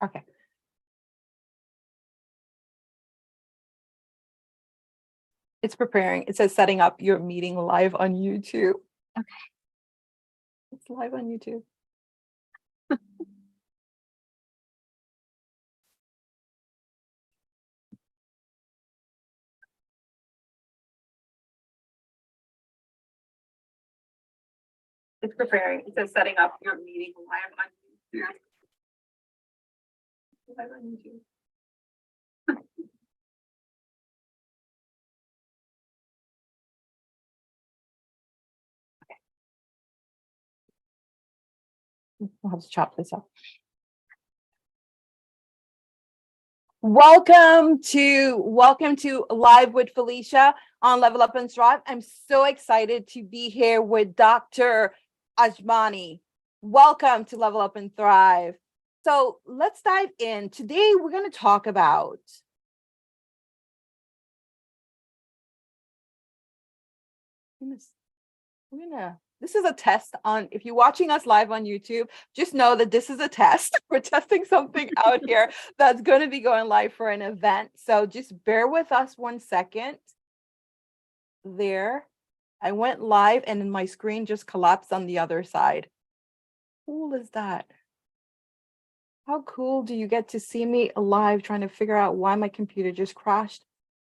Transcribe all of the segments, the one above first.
Okay. It's preparing. It says setting up your meeting live on YouTube. Okay. It's live on YouTube. It's preparing. It says setting up your meeting live on YouTube. Live on YouTube. I'll have to chop this up. Welcome to Live with Felecia on Level Up and Thrive. I'm so excited to be here with Dr. Ajmani. Welcome to Level Up and Thrive. So let's dive in. Today we're going to talk about this is a test on, if you're watching us live on YouTube, just know that this is a test. We're testing something out here that's going to be going live for an event. So just bear with us 1 second. There, I went live and then my screen just collapsed on the other side. Cool is that? How cool do you get to see me live trying to figure out why my computer just crashed?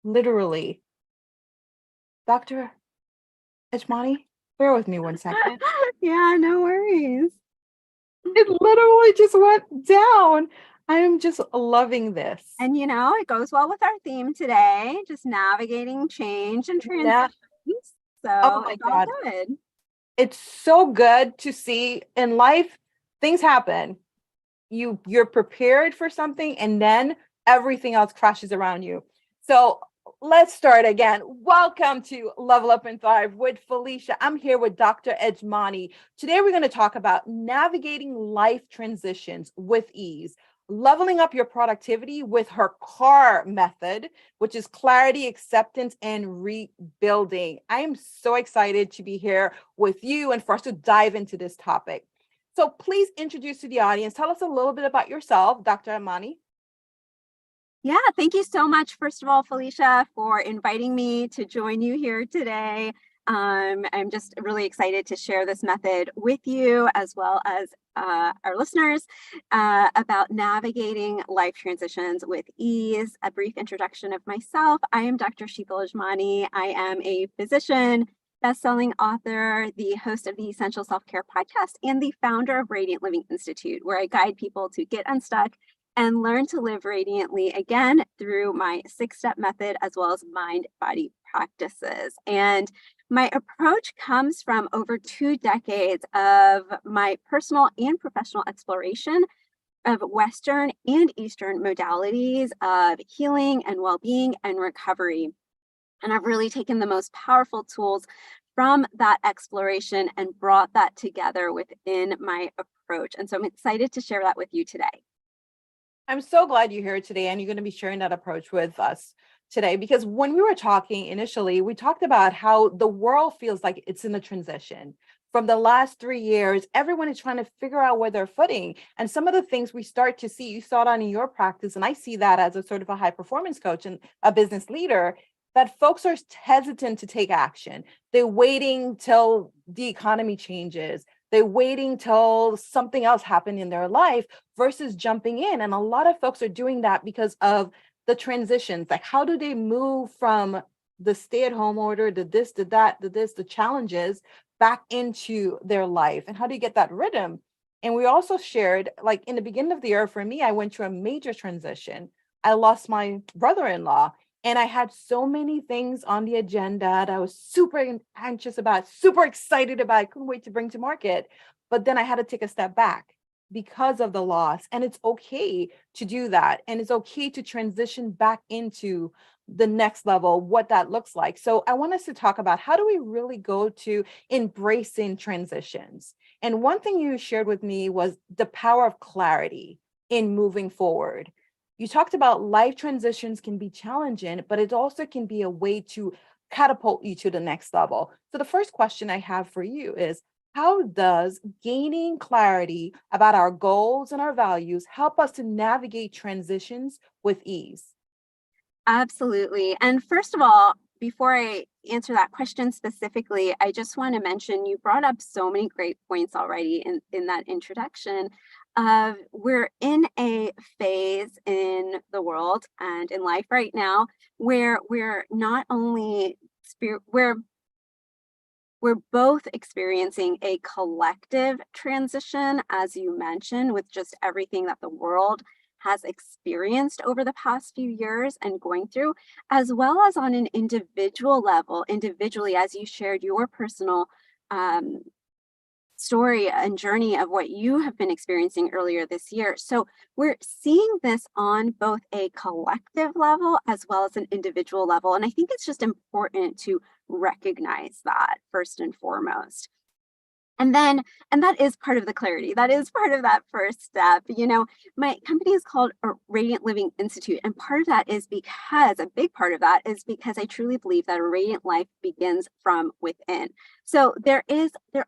Literally. Dr. Ajmani, bear with me 1 second. Yeah, no worries. It literally just went down. I'm just loving this. And it goes well with our theme today, just navigating change and transitions. So my it's all God. good. It's so good to see in life, things happen. You're prepared for something and then everything else crashes around you. So let's start again. Welcome to Level Up and Thrive with Felecia. I'm here with Dr. Ajmani. Today, we're going to talk about navigating life transitions with ease, leveling up your productivity with her CAR method, which is clarity, acceptance, and rebuilding. I am so excited to be here with you and for us to dive into this topic. So please introduce to the audience. Tell us a little bit about yourself, Dr. Ajmani. Yeah, thank you so much, first of all, Felecia, for inviting me to join you here today. I'm just really excited to share this method with you as well as our listeners about navigating life transitions with ease. A brief introduction of myself. I am Dr. Sheetal Ajmani. I am a physician, best-selling author, the host of the Essential Self-Care podcast, and the founder of Radiant Living Institute, where I guide people to get unstuck and learn to live radiantly again through my 6-step method, as well as mind-body practices. And my approach comes from over 2 decades of my personal and professional exploration of Western and Eastern modalities of healing and well-being and recovery. And I've really taken the most powerful tools from that exploration and brought that together within my approach. And so I'm excited to share that with you today. I'm so glad you're here today and you're going to be sharing that approach with us today, because when we were talking initially, we talked about how the world feels like it's in a transition. From the last 3 years, everyone is trying to figure out where they're footing. And some of the things we start to see, you saw that in your practice, and I see that as a sort of a high performance coach and a business leader, that folks are hesitant to take action. They're waiting till the economy changes. They're waiting till something else happened in their life versus jumping in. And a lot of folks are doing that because of the transitions. Like, how do they move from the stay-at-home order, the this, the that, the this, the challenges back into their life? And how do you get that rhythm? And we also shared, like in the beginning of the year, for me, I went through a major transition. I lost my brother-in-law. And I had so many things on the agenda that I was super anxious about, super excited about. I couldn't wait to bring to market. But then I had to take a step back because of the loss. And it's okay to do that. And it's okay to transition back into the next level, what that looks like. So I want us to talk about, how do we really go to embracing transitions? And one thing you shared with me was the power of clarity in moving forward. You talked about life transitions can be challenging, but it also can be a way to catapult you to the next level. So the first question I have for you is, How does gaining clarity about our goals and our values help us to navigate transitions with ease? Absolutely. And first of all, before I answer that question specifically, I just want to mention you brought up so many great points already in that introduction of we're in a phase in the world and in life right now where we're not only we're both experiencing a collective transition, as you mentioned, with just everything that the world has experienced over the past few years and going through, as well as on an individual level, individually, as you shared your personal um, story and journey of what you have been experiencing earlier this year. So we're seeing this on both a collective level as well as an individual level. And I think it's just important to recognize that first and foremost. And then, and that is part of the clarity. That is part of that first step. You know, my company is called a Radiant Living Institute. And part of that is because, a big part of that is because I truly believe that a radiant life begins from within. So there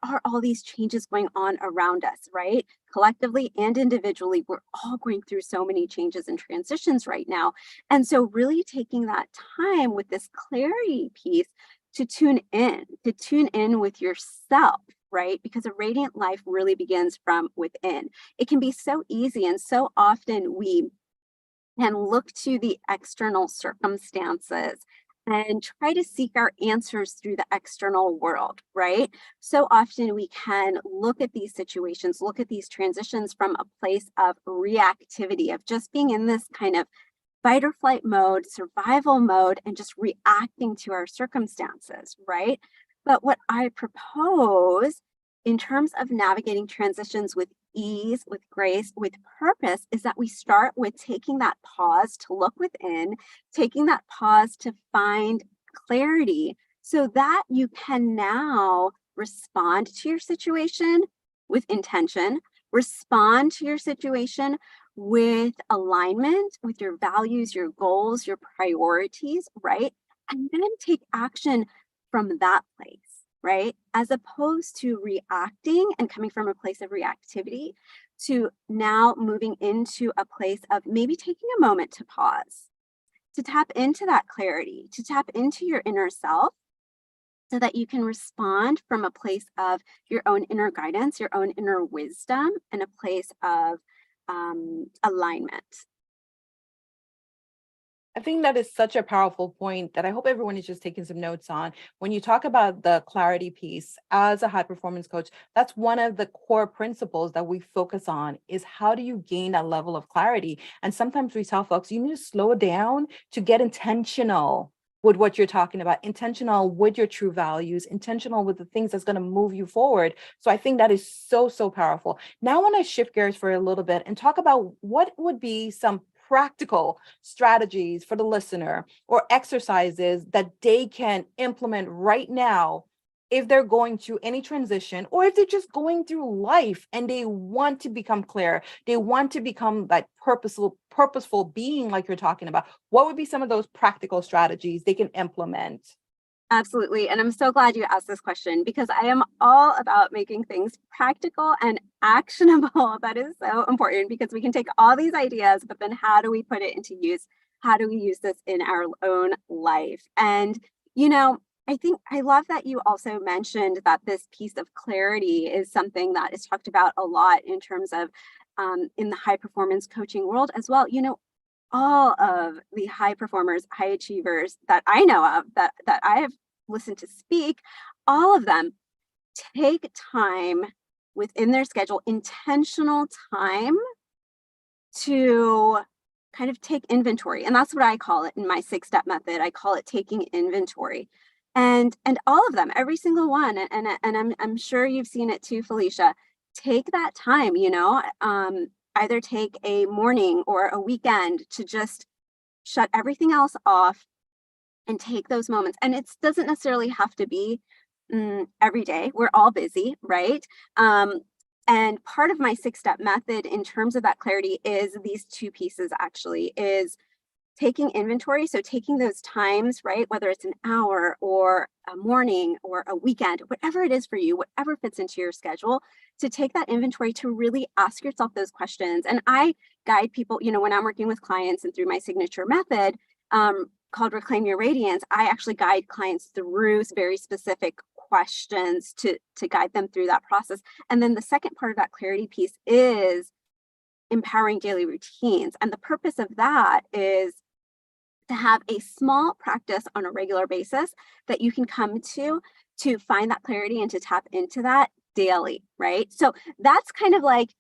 are all these changes going on around us, right? Collectively and individually, we're all going through so many changes and transitions right now. And so really taking that time with this clarity piece to tune in with yourself, right? Because a radiant life really begins from within. It can be so easy, and so often we can look to the external circumstances and try to seek our answers through the external world, right? So often we can look at these situations, look at these transitions from a place of reactivity, of just being in this kind of fight or flight mode, survival mode, and just reacting to our circumstances, right? But what I propose in terms of navigating transitions with ease, with grace, with purpose, is that we start with taking that pause to look within, taking that pause to find clarity so that you can now respond to your situation with intention, respond to your situation with alignment with your values, your goals, your priorities, right? And then take action from that place, right? As opposed to reacting and coming from a place of reactivity to now moving into a place of maybe taking a moment to pause, to tap into that clarity, to tap into your inner self so that you can respond from a place of your own inner guidance, your own inner wisdom, and a place of alignment. I think that is such a powerful point that I hope everyone is just taking some notes on. When you talk about the clarity piece as a high performance coach, that's one of the core principles that we focus on is how do you gain that level of clarity? And sometimes we tell folks you need to slow down to get intentional with what you're talking about, intentional with your true values, intentional with the things that's going to move you forward. So I think that is so, so powerful. Now I want to shift gears for a little bit and talk about what would be some practical strategies for the listener or exercises that they can implement right now if they're going through any transition or if they're just going through life and they want to become clear, they want to become that purposeful being like you're talking about. What would be some of those practical strategies they can implement? Absolutely. And I'm so glad you asked this question because I am all about making things practical and actionable. That is so important because we can take all these ideas, but then how do we put it into use? How do we use this in our own life? And, you know, I think I love that you also mentioned that this piece of clarity is something that is talked about a lot in terms of in the high performance coaching world as well. You know, all of the high performers, high achievers that I know of, that I have listened to speak, all of them take time within their schedule, intentional time to kind of take inventory. And that's what I call it in my 6-step method. I call it taking inventory. And all of them, every single one, and I'm sure you've seen it too, Felecia, take that time, you know, either take a morning or a weekend to just shut everything else off and take those moments. And it doesn't necessarily have to be every day. We're all busy, right? And part of my 6-step method in terms of that clarity is these two pieces actually is taking inventory, so taking those times, right, whether it's an hour or a morning or a weekend, whatever it is for you, whatever fits into your schedule, to take that inventory to really ask yourself those questions. And I guide people, when I'm working with clients and through my signature method called Reclaim Your Radiance, I actually guide clients through very specific questions to guide them through that process. And then the second part of that clarity piece is empowering daily routines. And the purpose of that is to have a small practice on a regular basis that you can come to find that clarity and to tap into that daily, right? So that's kind of like,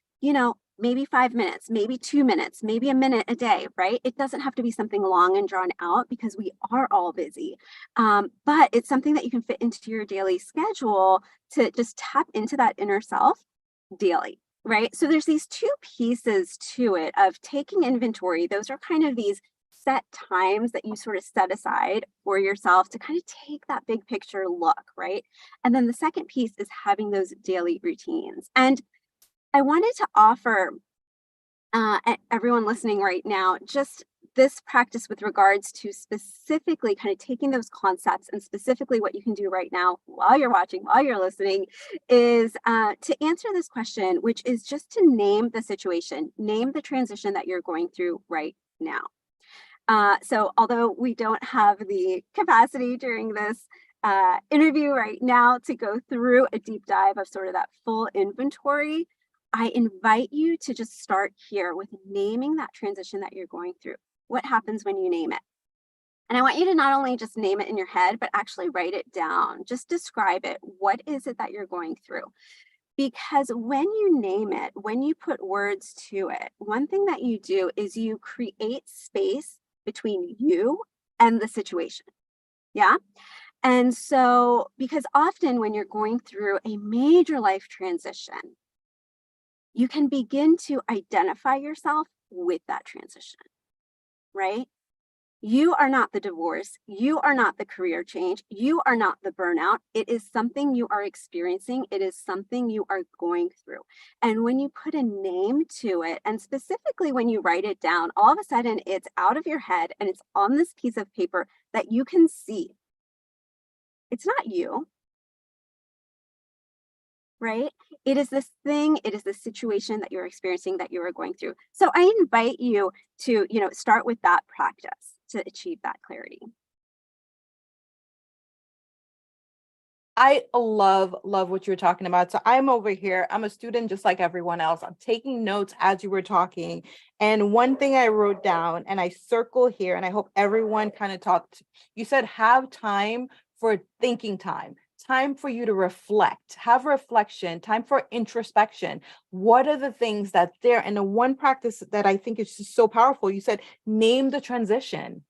maybe 5 minutes, maybe 2 minutes, maybe a minute a day, right? It doesn't have to be something long and drawn out because we are all busy. But it's something that you can fit into your daily schedule to just tap into that inner self daily, right? So there's these two pieces to it of taking inventory. Those are kind of these set times that you sort of set aside for yourself to kind of take that big picture look, right? And then the second piece is having those daily routines. And I wanted to offer everyone listening right now just this practice with regards to specifically kind of taking those concepts and specifically what you can do right now while you're watching, while you're listening, is to answer this question, which is just to name the situation, name the transition that you're going through right now. So although we don't have the capacity during this interview right now to go through a deep dive of sort of that full inventory, I invite you to just start here with naming that transition that you're going through. What happens when you name it? And I want you to not only just name it in your head, but actually write it down. Just describe it. What is it that you're going through? Because when you name it, when you put words to it, one thing that you do is you create space between you and the situation. Yeah. And so, because often when you're going through a major life transition, you can begin to identify yourself with that transition, right? You are not the divorce. You are not the career change. You are not the burnout. It is something you are experiencing. It is something you are going through. And when you put a name to it, and specifically when you write it down, all of a sudden it's out of your head and it's on this piece of paper that you can see. It's not you, right? It is this thing, it is the situation that you're experiencing that you are going through. So I invite you to, start with that practice to achieve that clarity. I love what you're talking about. So I'm over here. I'm a student just like everyone else. I'm taking notes as you were talking. And one thing I wrote down and I circle here, and I hope everyone kind of talked. You said have time for thinking time for you to reflect, have reflection, time for introspection. What are the things that's there? And the one practice that I think is just so powerful, you said, name the transition.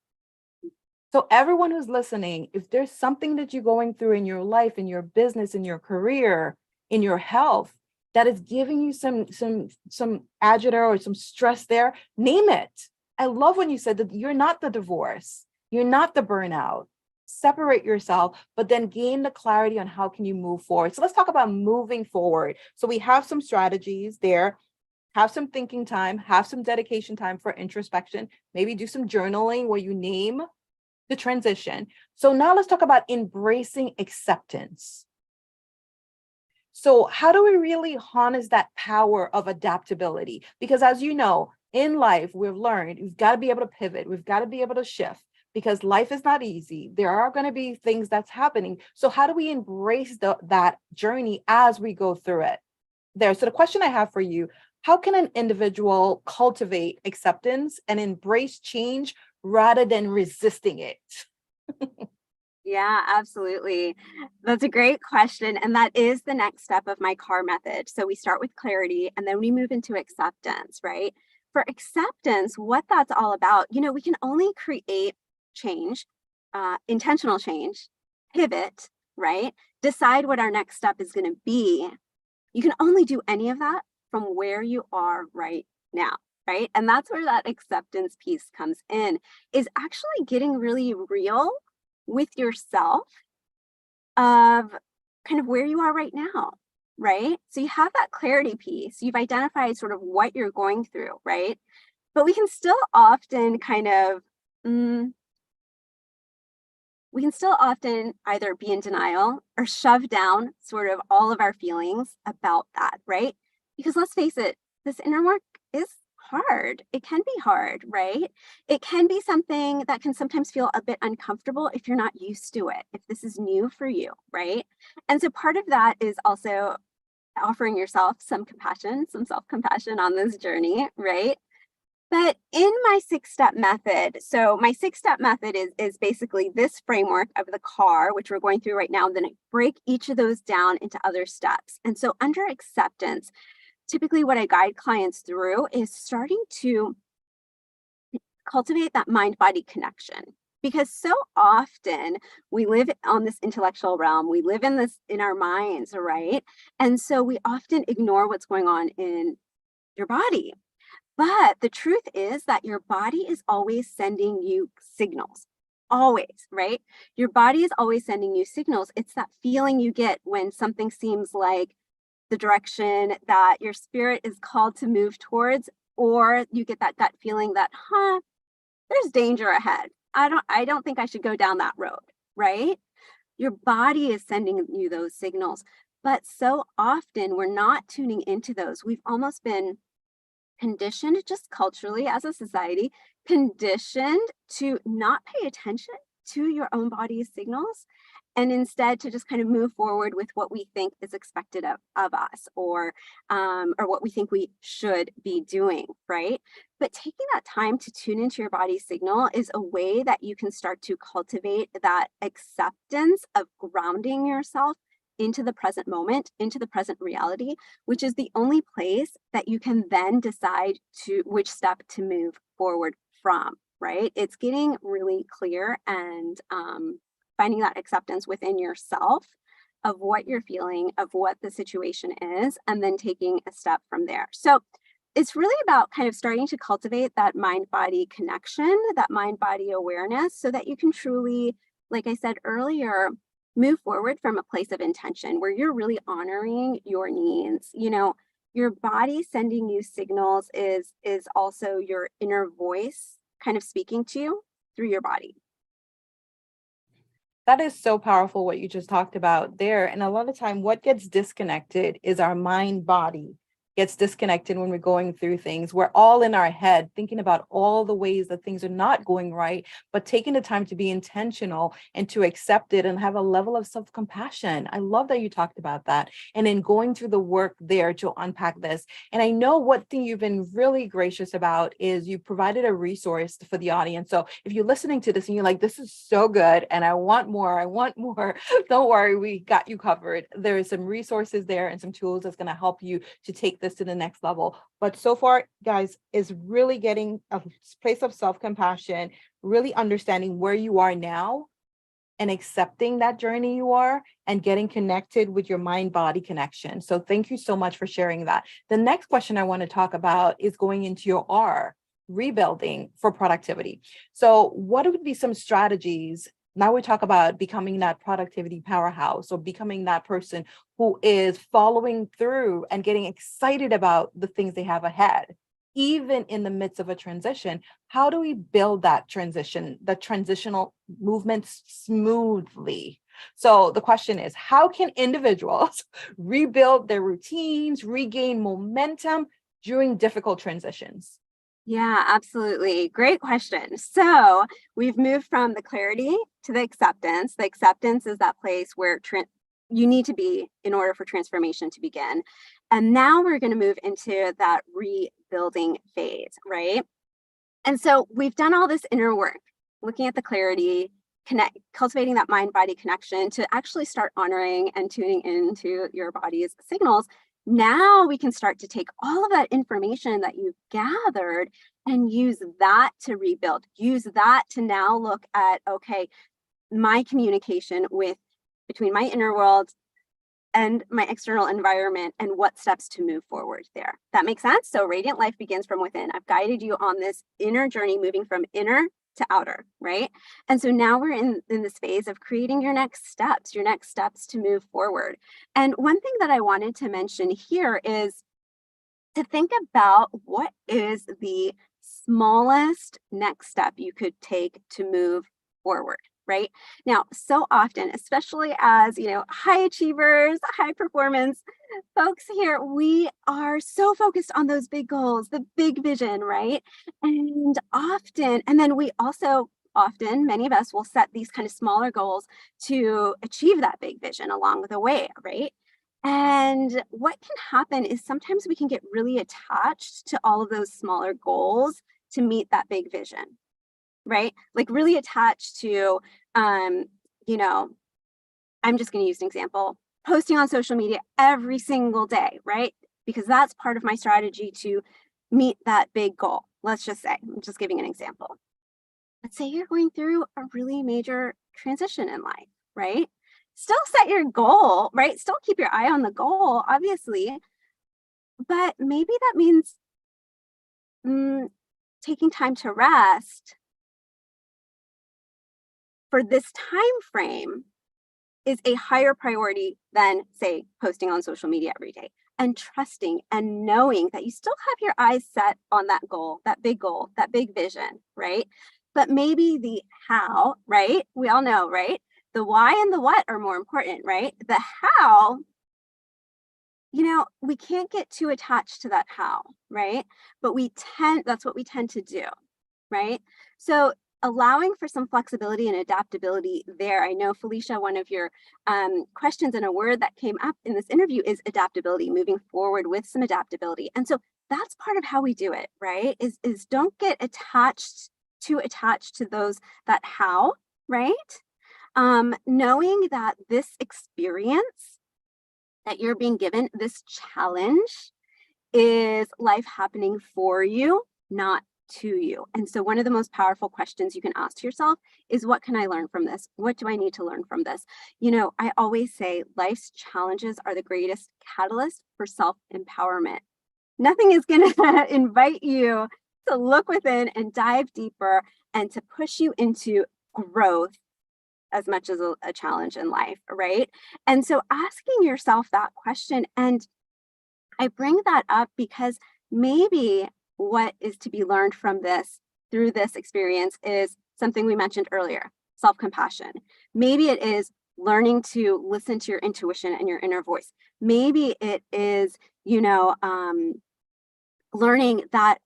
So everyone who's listening, if there's something that you're going through in your life, in your business, in your career, in your health, that is giving you some agita or some stress there, name it. I love when you said that you're not the divorce, you're not the burnout. Separate yourself, but then gain the clarity on how can you move forward. So let's talk about moving forward. So we have some strategies there. Have some thinking time, have some dedication time for introspection, maybe do some journaling where you name the transition. So now let's talk about embracing acceptance. So how do we really harness that power of adaptability? Because as you know, in life, we've learned we've got to be able to pivot. We've got to be able to shift because life is not easy. There are going to be things that's happening. So how do we embrace that journey as we go through it? So the question I have for you, how can an individual cultivate acceptance and embrace change rather than resisting it? Yeah, absolutely. That's a great question. And that is the next step of my CAR method. So we start with clarity and then we move into acceptance, right? For acceptance, what that's all about, we can only create change, intentional change, pivot, right? Decide what our next step is going to be. You can only do any of that from where you are right now, right? And that's where that acceptance piece comes in, is actually getting really real with yourself of kind of where you are right now, right? So you have that clarity piece, you've identified sort of what you're going through, right? But we can still often kind of Mm, we can still often either be in denial or shove down sort of all of our feelings about that, right? Because let's face it, this inner work is hard. It can be hard, right? It can be something that can sometimes feel a bit uncomfortable if you're not used to it, if this is new for you, right? And so part of that is also offering yourself some compassion, some self compassion on this journey, right? But in my 6-step method, so my 6-step method is basically this framework of the car, which we're going through right now, and then I break each of those down into other steps. And so under acceptance, typically what I guide clients through is starting to cultivate that mind-body connection. Because so often we live on this intellectual realm, we live in our minds, right? And so we often ignore what's going on in your body. But the truth is that your body is always sending you signals. Always, right? Your body is always sending you signals. It's that feeling you get when something seems like the direction that your spirit is called to move towards, or you get that gut feeling that, there's danger ahead. I don't think I should go down that road, right? Your body is sending you those signals. But so often we're not tuning into those. We've almost been conditioned, just culturally as a society, conditioned to not pay attention to your own body's signals, and instead to just kind of move forward with what we think is expected of us, or what we think we should be doing, right? But taking that time to tune into your body's signal is a way that you can start to cultivate that acceptance of grounding yourself into the present moment, into the present reality, which is the only place that you can then decide to which step to move forward from, right? It's getting really clear and finding that acceptance within yourself of what you're feeling, of what the situation is, and then taking a step from there. So it's really about kind of starting to cultivate that mind-body connection, that mind-body awareness, so that you can truly, like I said earlier, move forward from a place of intention where you're really honoring your needs. Your body sending you signals is also your inner voice kind of speaking to you through your body. That is so powerful what you just talked about there. And a lot of time, what gets disconnected is our mind body gets disconnected when we're going through things. We're all in our head thinking about all the ways that things are not going right, but taking the time to be intentional and to accept it and have a level of self-compassion. I love that you talked about that. And then going through the work there to unpack this. And I know what thing you've been really gracious about is you provided a resource for the audience. So if you're listening to this and you're like, this is so good and I want more, don't worry, we got you covered. There is some resources there and some tools that's going to help you to take this to the next level. But so far, guys, is really getting a place of self-compassion, really understanding where you are now and accepting that journey you are and getting connected with your mind-body connection. So thank you so much for sharing that. The next question I want to talk about is going into your R, rebuilding for productivity. So what would be some strategies? Now we talk about becoming that productivity powerhouse or becoming that person who is following through and getting excited about the things they have ahead, even in the midst of a transition. How do we build that transition, the transitional movements smoothly? So the question is, how can individuals rebuild their routines, regain momentum during difficult transitions? Yeah, absolutely. Great question. So we've moved from the clarity to the acceptance. The acceptance is that place where you need to be in order for transformation to begin. And now we're going to move into that rebuilding phase, right? And so we've done all this inner work, looking at the clarity, cultivating that mind-body connection to actually start honoring and tuning into your body's signals. Now we can start to take all of that information that you've gathered and use that to rebuild. Use that to now look at, okay, my communication between my inner world and my external environment and what steps to move forward there. That makes sense? So radiant life begins from within. I've guided you on this inner journey, moving from inner to outer, right? And so now we're in this phase of creating your next steps to move forward. And one thing that I wanted to mention here is to think about what is the smallest next step you could take to move forward, right? Now, so often, especially as, high achievers, high performance folks here, we are so focused on those big goals, the big vision, right? And then we also often, many of us will set these kind of smaller goals to achieve that big vision along the way, right? And what can happen is sometimes we can get really attached to all of those smaller goals to meet that big vision, right? Like really attached to, um, you know, I'm just going to use an example, posting on social media every single day, right? Because that's part of my strategy to meet that big goal. Let's just say, I'm just giving an example. Let's say you're going through a really major transition in life, right? Still set your goal, right? Still keep your eye on the goal, obviously, but maybe that means taking time to rest for this time frame is a higher priority than, say, posting on social media every day, and trusting and knowing that you still have your eyes set on that goal, that big vision, right? But maybe the how, right? We all know, right? The why and the what are more important, right? The how, we can't get too attached to that how, right? But that's what we tend to do, right? So allowing for some flexibility and adaptability there. I know, Felecia, one of your questions and a word that came up in this interview is adaptability, moving forward with some adaptability. And so that's part of how we do it, right? Is don't get too attached to that how, right? Knowing that this experience that you're being given, this challenge, is life happening for you, not to you. And so one of the most powerful questions you can ask to yourself is, what can I learn from this? What do I need to learn from this? I always say life's challenges are the greatest catalyst for self-empowerment. Nothing is going to invite you to look within and dive deeper and to push you into growth as much as a challenge in life, right? And so asking yourself that question, and I bring that up because maybe what is to be learned from this through this experience is something we mentioned earlier, self-compassion. Maybe it is learning to listen to your intuition and your inner voice. Maybe it is, learning that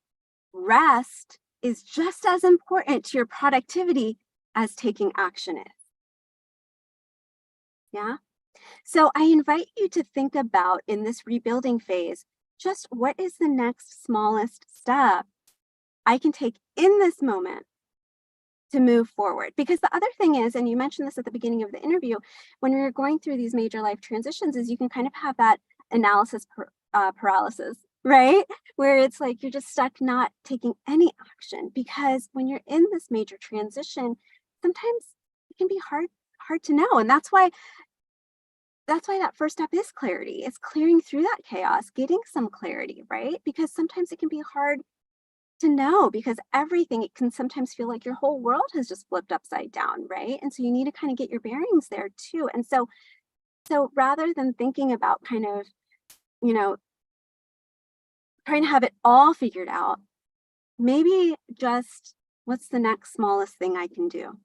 rest is just as important to your productivity as taking action is. Yeah. So I invite you to think about, in this rebuilding phase, just what is the next smallest step I can take in this moment to move forward. Because the other thing is, and you mentioned this at the beginning of the interview, when we're going through these major life transitions, is you can kind of have that analysis paralysis, right? Where it's like you're just stuck not taking any action, because when you're in this major transition, sometimes it can be hard to know. And that's why that first step is clarity. It's clearing through that chaos, getting some clarity, right? Because sometimes it can be hard to know, because it can sometimes feel like your whole world has just flipped upside down, right? And so you need to kind of get your bearings there too. And so rather than thinking about kind of, trying to have it all figured out, maybe just, what's the next smallest thing I can do?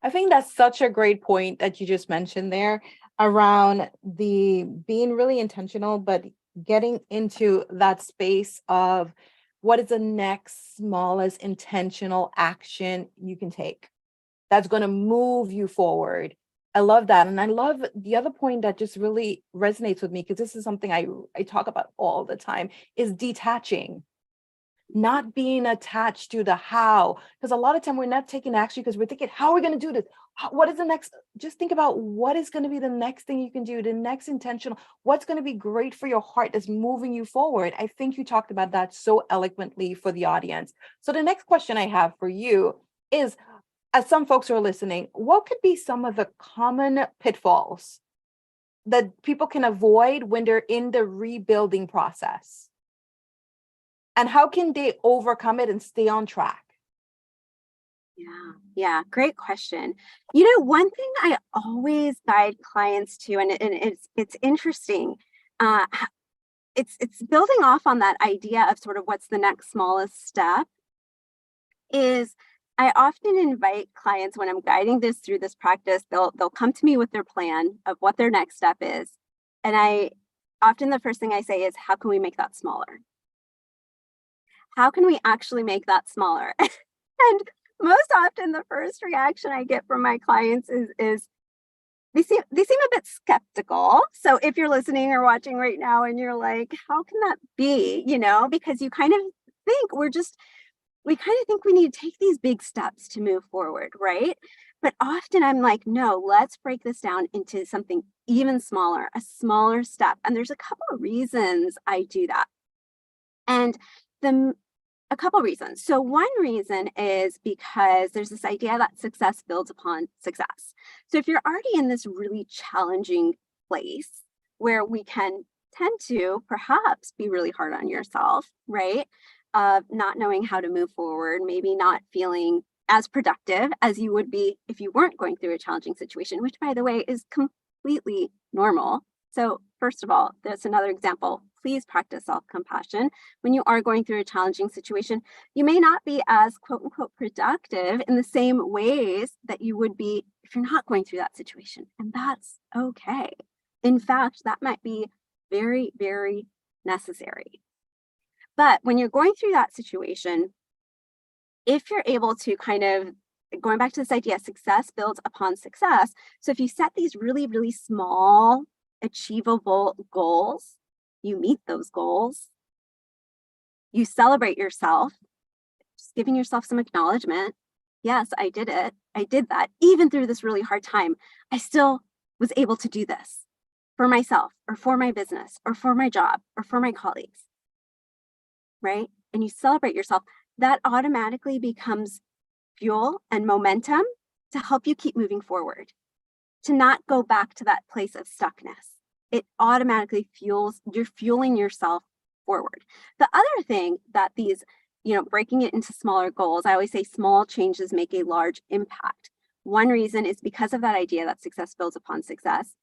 I think that's such a great point that you just mentioned there around the being really intentional, but getting into that space of what is the next smallest intentional action you can take that's going to move you forward. I love that. And I love the other point that just really resonates with me, because this is something I talk about all the time, is detaching, not being attached to the how. Because a lot of time we're not taking action because we're thinking, how are we going to do this? What is the next? Just think about what is going to be the next thing you can do, the next intentional, what's going to be great for your heart that's moving you forward. I think you talked about that so eloquently for the audience. So the next question I have for you is, as some folks are listening, what could be some of the common pitfalls that people can avoid when they're in the rebuilding process? And how can they overcome it and stay on track? Yeah, great question. One thing I always guide clients to, and it's interesting. Uh, it's building off on that idea of sort of what's the next smallest step. Is I often invite clients when I'm guiding this through this practice, they'll come to me with their plan of what their next step is, and I often the first thing I say is, how can we make that smaller? How can we actually make that smaller? And most often the first reaction I get from my clients is they seem a bit skeptical. So if you're listening or watching right now and you're like, how can that be? Because you kind of think we kind of think we need to take these big steps to move forward, right? But often I'm like, no, let's break this down into something even smaller, a smaller step. And there's a couple of reasons I do that. And the a couple reasons. So one reason is because there's this idea that success builds upon success. So if you're already in this really challenging place where we can tend to perhaps be really hard on yourself, right? Of not knowing how to move forward, maybe not feeling as productive as you would be if you weren't going through a challenging situation, which by the way is completely normal. So first of all, that's another example. Please practice self-compassion. When you are going through a challenging situation, you may not be as quote unquote productive in the same ways that you would be if you're not going through that situation. And that's okay. In fact, that might be very, very necessary. But when you're going through that situation, if you're able to kind of going back to this idea, success builds upon success. So if you set these really, really small, achievable goals, you meet those goals, you celebrate yourself, just giving yourself some acknowledgement. Yes, I did it. I did that. Even through this really hard time, I still was able to do this for myself or for my business or for my job or for my colleagues, right? And you celebrate yourself, that automatically becomes fuel and momentum to help you keep moving forward, to not go back to that place of stuckness. It automatically you're fueling yourself forward. The other thing that these, breaking it into smaller goals, I always say small changes make a large impact. One reason is because of that idea that success builds upon success.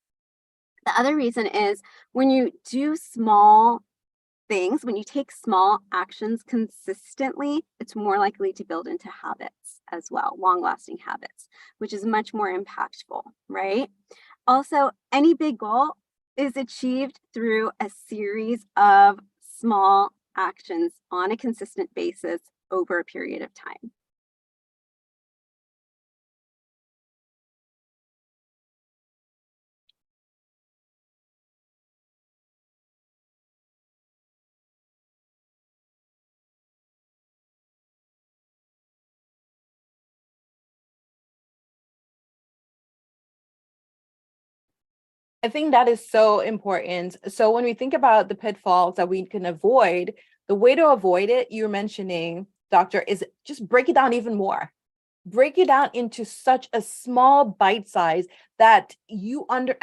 The other reason is when you do small things, when you take small actions consistently, it's more likely to build into habits as well, long-lasting habits, which is much more impactful, right? Also, any big goal is achieved through a series of small actions on a consistent basis over a period of time. I think that is so important. So when we think about the pitfalls that we can avoid, the way to avoid it, you're mentioning, doctor, is just break it down even more. Break it down into such a small bite size that you and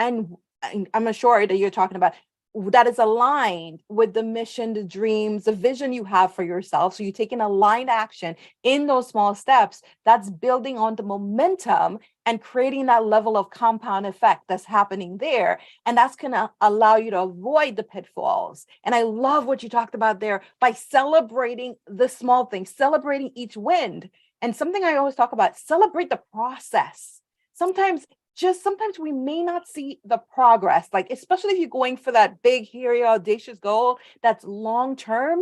I'm sure that you're talking about that is aligned with the mission, the dreams, the vision you have for yourself. So you take an aligned action in those small steps that's building on the momentum and creating that level of compound effect that's happening there. And that's going to allow you to avoid the pitfalls. And I love what you talked about there by celebrating the small things, celebrating each win. And something I always talk about, celebrate the process. Sometimes we may not see the progress, like especially if you're going for that big, hairy, audacious goal that's long term,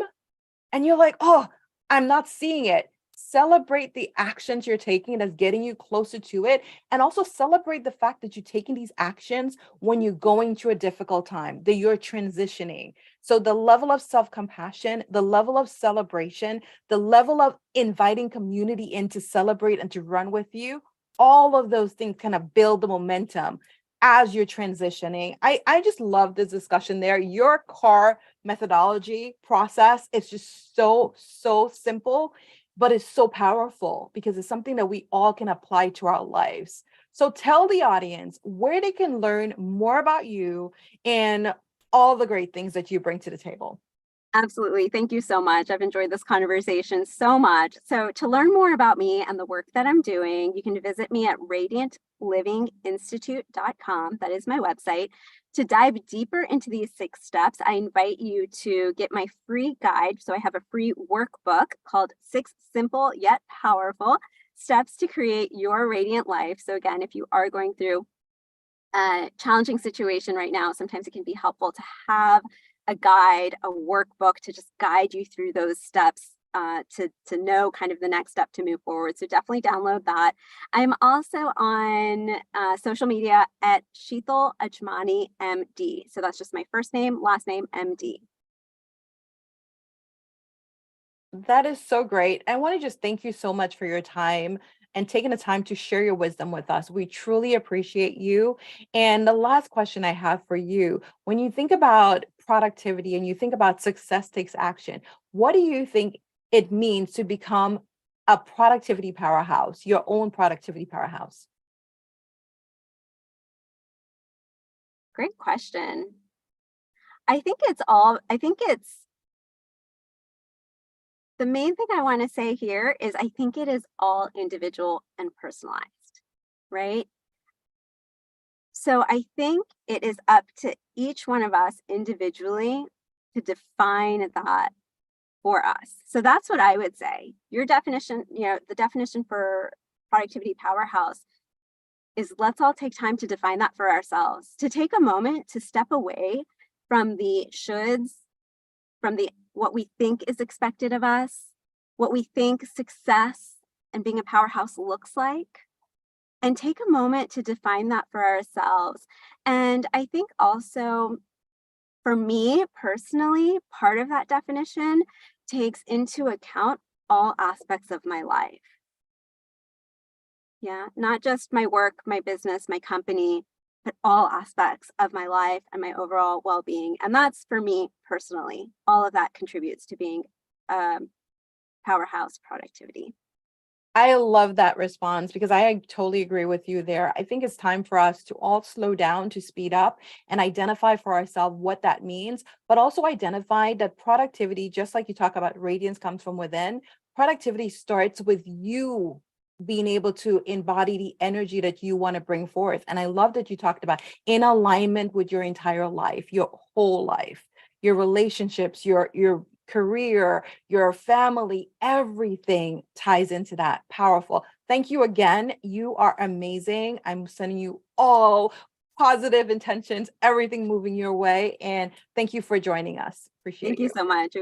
and you're like, oh, I'm not seeing it. Celebrate the actions you're taking that's getting you closer to it. And also celebrate the fact that you're taking these actions when you're going through a difficult time, that you're transitioning. So the level of self-compassion, the level of celebration, the level of inviting community in to celebrate and to run with you, all of those things kind of build the momentum as you're transitioning. I just love this discussion there. Your car methodology process is just so simple. but it's so powerful because it's something that we all can apply to our lives. So tell the audience where they can learn more about you and all the great things that you bring to the table. Absolutely. Thank you so much. I've enjoyed this conversation so much. So, to learn more about me and the work that I'm doing, you can visit me at radiantlivinginstitute.com. That is my website. To dive deeper into these 6 steps, I invite you to get my free guide. So, I have a free workbook called 6 Simple Yet Powerful Steps to Create Your Radiant Life. So, again, if you are going through a challenging situation right now, sometimes it can be helpful to have a guide, a workbook to just guide you through those steps to know kind of the next step to move forward. So definitely download that. I'm also on social media at Sheetal Ajmani MD. So that's just my first name, last name, MD. That is so great. I want to just thank you so much for your time and taking the time to share your wisdom with us. We truly appreciate you. And the last question I have for you, when you think about productivity and you think about success takes action, what do you think it means to become a productivity powerhouse, your own productivity powerhouse? Great question. I think it's the main thing I want to say here is I think it is all individual and personalized, right? So I think it is up to each one of us individually to define that for us. So that's what I would say. Your definition, the definition for productivity powerhouse is let's all take time to define that for ourselves, to take a moment to step away from the shoulds, from the what we think is expected of us, what we think success and being a powerhouse looks like, and take a moment to define that for ourselves. And I think also for me personally, part of that definition takes into account all aspects of my life. Yeah, not just my work, my business, my company, but all aspects of my life and my overall well being. And that's for me personally. All of that contributes to being powerhouse productivity. I love that response because I totally agree with you there. I think it's time for us to all slow down, to speed up and identify for ourselves what that means, but also identify that productivity, just like you talk about radiance comes from within, productivity starts with you being able to embody the energy that you want to bring forth. And I love that you talked about in alignment with your entire life, your whole life, your relationships, your career, your family, everything ties into that. Powerful. Thank you again. You are amazing. I'm sending you all positive intentions, everything moving your way. And thank you for joining us. Appreciate Thank you you. so much.